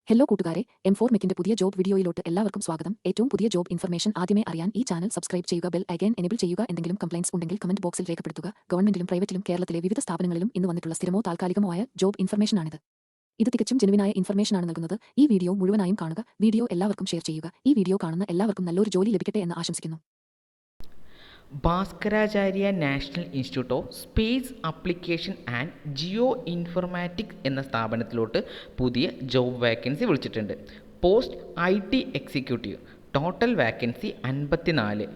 Hello കൂട്ടുകാരെ, M4 മെക്കിന്റെ പുതിയ job വീഡിയോയിലോട്ട് എല്ലാവർക്കും സ്വാഗതം. ഏറ്റവും പുതിയ ജോബ് ഇൻഫർമേഷൻ ആദ്യമേ അറിയാൻ ഈ ചാനൽ സബ്സ്ക്രൈബ് ചെയ്യുക, ബെൽ ഐക്കൺ എനേബിൾ ചെയ്യുക. എന്തെങ്കിലും കംപ്ലൈന്റ്സ് ഉണ്ടെങ്കിൽ കമന്റ് ബോക്സിൽ രേഖപ്പെടുത്തുക. ഗവൺമെന്റിലും പ്രൈവറ്റിലും കേരളത്തിലെ വിവിധ സ്ഥാപനങ്ങളിലും ഇന്ന് വന്നിട്ടുള്ള സ്ഥിരമോ താൽക്കാലികമോ ആയ ജോബ് ഇൻഫർമേഷനാണിത്. ഇത് തികച്ചും ജെനുവിനായ ഇൻഫർമേഷനാണ് നൽകുന്നത്. ഈ വീഡിയോ മുഴുവനായും കാണുക. വീഡിയോ എല്ലാവർക്കും ഷെയർ ചെയ്യുക. ഈ വീഡിയോ കാണുന്ന എല്ലാവർക്കും നല്ലൊരു ജോലി ലഭിക്കട്ടെ എന്ന് ആശംസിക്കുന്നു. Bhaskaracharya national institute of space application and Jio informatics എന്ന സ്ഥാപനത്തിലോട്ട് പുതിയ ജോബ് വാക്കൻസി വിളിച്ചിട്ടുണ്ട്. Post IT executive. Total vacancy 54.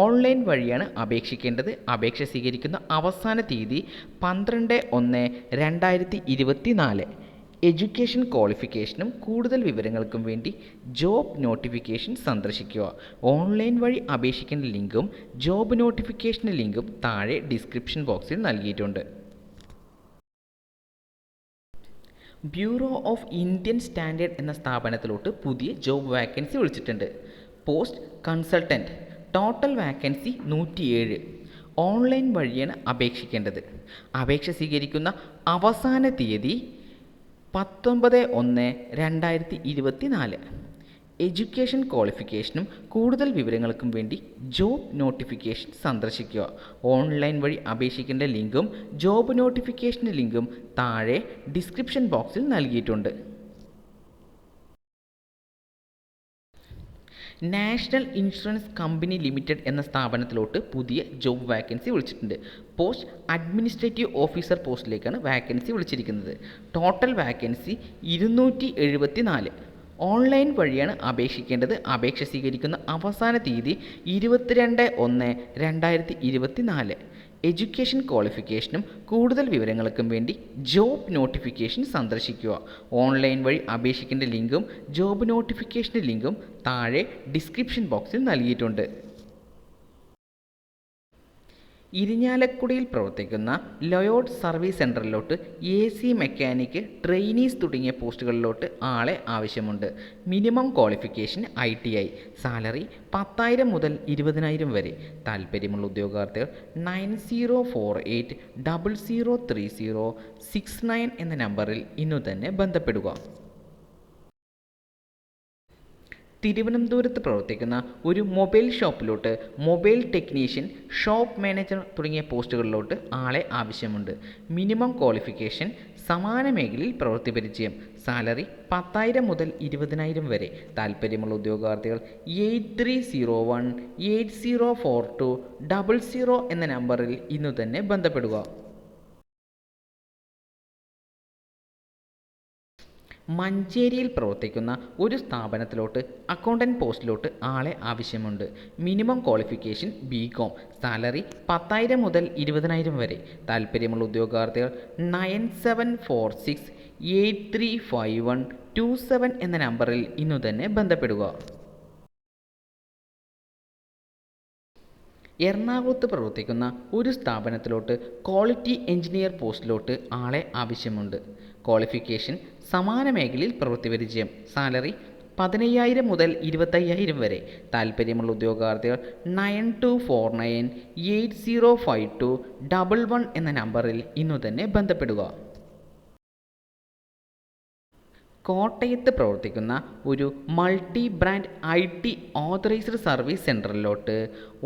Online വഴിയാണ് അപേക്ഷിക്കേണ്ടത്. അപേക്ഷ സ്വീകരിക്കുന്ന അവസാന തീയതി 12/1/2024. എഡ്യൂക്കേഷൻ ക്വാളിഫിക്കേഷനും കൂടുതൽ വിവരങ്ങൾക്കും വേണ്ടി ജോബ് നോട്ടിഫിക്കേഷൻ സന്ദർശിക്കുക. ഓൺലൈൻ വഴി അപേക്ഷിക്കേണ്ട ലിങ്കും ജോബ് നോട്ടിഫിക്കേഷൻ ലിങ്കും താഴെ ഡിസ്ക്രിപ്ഷൻ ബോക്സിൽ നൽകിയിട്ടുണ്ട്. ബ്യൂറോ ഓഫ് ഇന്ത്യൻ സ്റ്റാൻഡേർഡ് എന്ന സ്ഥാപനത്തിലോട്ട് പുതിയ ജോബ് വാക്കൻസി വിളിച്ചിട്ടുണ്ട്. Post consultant. Total vacancy 107. Online വഴിയാണ് അപേക്ഷിക്കേണ്ടത്. അപേക്ഷ സ്വീകരിക്കുന്ന അവസാന തീയതി 19/1/2024. എഡ്യൂക്കേഷൻ ക്വാളിഫിക്കേഷനും കൂടുതൽ വിവരങ്ങൾക്കും വേണ്ടി ജോബ് നോട്ടിഫിക്കേഷൻ സന്ദർശിക്കുക. ഓൺലൈൻ വഴി അപേക്ഷിക്കേണ്ട ലിങ്കും ജോബ് നോട്ടിഫിക്കേഷൻ ലിങ്കും താഴെ ഡിസ്ക്രിപ്ഷൻ ബോക്സിൽ നൽകിയിട്ടുണ്ട്. നാഷണൽ ഇൻഷുറൻസ് കമ്പനി ലിമിറ്റഡ് എന്ന സ്ഥാപനത്തിലോട്ട് പുതിയ ജോബ് വാക്കൻസി വിളിച്ചിട്ടുണ്ട്. പോസ്റ്റ് അഡ്മിനിസ്ട്രേറ്റീവ് ഓഫീസർ പോസ്റ്റിലേക്കാണ് വാക്കൻസി വിളിച്ചിരിക്കുന്നത്. Total vacancy 274. ഓൺലൈൻ വഴിയാണ് അപേക്ഷിക്കേണ്ടത്. അപേക്ഷ സ്വീകരിക്കുന്ന അവസാന തീയതി 22/1/2024. എഡ്യൂക്കേഷൻ ക്വാളിഫിക്കേഷനും കൂടുതൽ വിവരങ്ങൾക്കും വേണ്ടി ജോബ് നോട്ടിഫിക്കേഷൻ സന്ദർശിക്കുക. ഓൺലൈൻ വഴി അപേക്ഷിക്കേണ്ട ലിങ്കും ജോബ് നോട്ടിഫിക്കേഷൻ ലിങ്കും താഴെ ഡിസ്ക്രിപ്ഷൻ ബോക്സിൽ നൽകിയിട്ടുണ്ട്. ഇരിഞ്ഞാലക്കുടയിൽ പ്രവർത്തിക്കുന്ന ലയോഡ് സർവീസ് സെൻറ്ററിലോട്ട് AC മെക്കാനിക്ക്, ട്രെയിനീസ് തുടങ്ങിയ പോസ്റ്റുകളിലോട്ട് ആളെ ആവശ്യമുണ്ട്. Minimum qualification ITI. സാലറി 10,000 മുതൽ 20,000 വരെ. താൽപ്പര്യമുള്ള ഉദ്യോഗാർത്ഥികൾ 9048003069 എന്ന നമ്പറിൽ ഇന്നു തന്നെ ബന്ധപ്പെടുക. തിരുവനന്തപുരത്ത് പ്രവർത്തിക്കുന്ന ഒരു മൊബൈൽ ഷോപ്പിലോട്ട് മൊബൈൽ ടെക്നീഷ്യൻ, ഷോപ്പ് മാനേജർ തുടങ്ങിയ പോസ്റ്റുകളിലോട്ട് ആളെ ആവശ്യമുണ്ട്. മിനിമം ക്വാളിഫിക്കേഷൻ സമാന മേഖലയിൽ പ്രവൃത്തി പരിചയം. സാലറി 10,000 മുതൽ 20,000 വരെ. താൽപ്പര്യമുള്ള ഉദ്യോഗാർത്ഥികൾ 8301804200 എന്ന നമ്പറിൽ ഇന്നു തന്നെ ബന്ധപ്പെടുക. മഞ്ചേരിയിൽ പ്രവർത്തിക്കുന്ന ഒരു സ്ഥാപനത്തിലോട്ട് അക്കൗണ്ടൻറ്റ് പോസ്റ്റിലോട്ട് ആളെ ആവശ്യമുണ്ട്. Minimum qualification BCom. സാലറി 10,000 മുതൽ 20,000 വരെ. താൽപ്പര്യമുള്ള ഉദ്യോഗാർത്ഥികൾ 9746835127 എന്ന നമ്പറിൽ ഇന്നു തന്നെ ബന്ധപ്പെടുക. എറണാകുളത്ത് പ്രവർത്തിക്കുന്ന ഒരു സ്ഥാപനത്തിലോട്ട് ക്വാളിറ്റി എഞ്ചിനീയർ പോസ്റ്റിലോട്ട് ആളെ ആവശ്യമുണ്ട്. ക്വാളിഫിക്കേഷൻ സമാന മേഖലയിൽ പ്രവൃത്തി പരിചയം. സാലറി 15,000 മുതൽ 25,000 വരെ. താൽപ്പര്യമുള്ള ഉദ്യോഗാർത്ഥികൾ 9249805211 എന്ന നമ്പറിൽ ഇന്നു തന്നെ ബന്ധപ്പെടുക. കോട്ടയത്ത് പ്രവർത്തിക്കുന്ന ഒരു multi brand IT authorised service സെൻറ്ററിലോട്ട്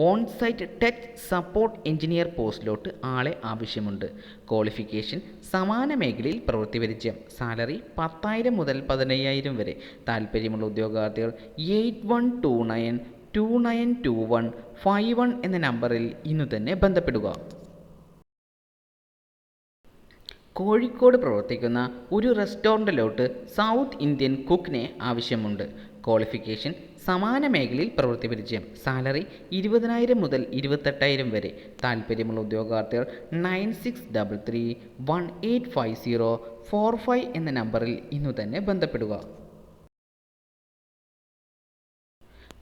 ഓൺസൈറ്റ് ടെക് സപ്പോർട്ട് എഞ്ചിനീയർ പോസ്റ്റിലോട്ട് ആളെ ആവശ്യമുണ്ട്. ക്വാളിഫിക്കേഷൻ സമാന മേഖലയിൽ പ്രവൃത്തി പരിചയം. സാലറി 10,000 മുതൽ 15,000 വരെ. താൽപ്പര്യമുള്ള ഉദ്യോഗാർത്ഥികൾ 8129292151 എന്ന നമ്പറിൽ ഇന്നു തന്നെ ബന്ധപ്പെടുക. കോഴിക്കോട് പ്രവർത്തിക്കുന്ന ഒരു റെസ്റ്റോറൻറ്റിലോട്ട് സൗത്ത് ഇന്ത്യൻ കുക്കിനെ ആവശ്യമുണ്ട്. ക്വാളിഫിക്കേഷൻ സമാന മേഖലയിൽ പ്രവൃത്തി പരിചയം. സാലറി 20,000 മുതൽ 28,000 വരെ. താൽപ്പര്യമുള്ള ഉദ്യോഗാർത്ഥികൾ 9633185045 എന്ന നമ്പറിൽ ഇന്നു തന്നെ ബന്ധപ്പെടുക.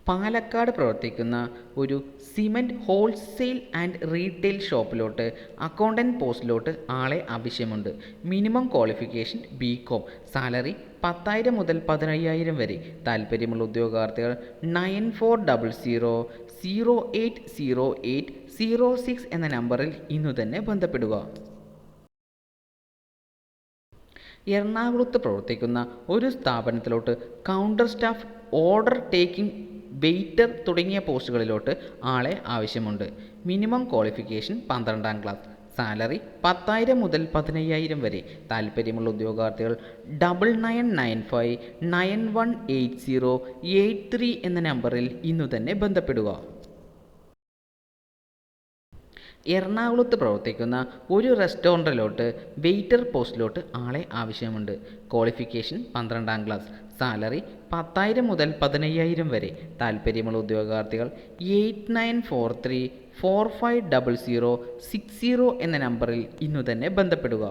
പാലക്കാട് പ്രവർത്തിക്കുന്ന ഒരു സിമൻറ്റ് ഹോൾസെയിൽ ആൻഡ് റീറ്റെയിൽ ഷോപ്പിലോട്ട് അക്കൗണ്ടൻറ്റ് പോസ്റ്റിലോട്ട് ആളെ ആവശ്യമുണ്ട്. Minimum qualification BCom. സാലറി 10,000 മുതൽ 15,000 വരെ. താൽപ്പര്യമുള്ള ഉദ്യോഗാർത്ഥികൾ 9400080806 എന്ന നമ്പറിൽ ഇന്നു തന്നെ ബന്ധപ്പെടുക. എറണാകുളത്ത് പ്രവർത്തിക്കുന്ന ഒരു സ്ഥാപനത്തിലോട്ട് counter staff, order taking, waiter തുടങ്ങിയ പോസ്റ്റുകളിലോട്ട് ആളെ ആവശ്യമുണ്ട്. മിനിമം ക്വാളിഫിക്കേഷൻ 12ാം ക്ലാസ്. സാലറി 10,000 മുതൽ 15,000 വരെ. താല്പര്യമുള്ള ഉദ്യോഗാർത്ഥികൾ 9995918083 എന്ന നമ്പറിൽ ഇന്നു തന്നെ ബന്ധപ്പെടുക. എറണാകുളത്ത് പ്രവർത്തിക്കുന്ന ഒരു റെസ്റ്റോറൻറ്റിലോട്ട് വെയിറ്റർ പോസ്റ്റിലോട്ട് ആളെ ആവശ്യമുണ്ട്. ക്വാളിഫിക്കേഷൻ 12ാം ക്ലാസ്. സാലറി 10,000 മുതൽ 15,000 വരെ. താല്പര്യമുള്ള ഉദ്യോഗാർത്ഥികൾ 8943450060 എന്ന നമ്പറിൽ ഇന്നു തന്നെ ബന്ധപ്പെടുക.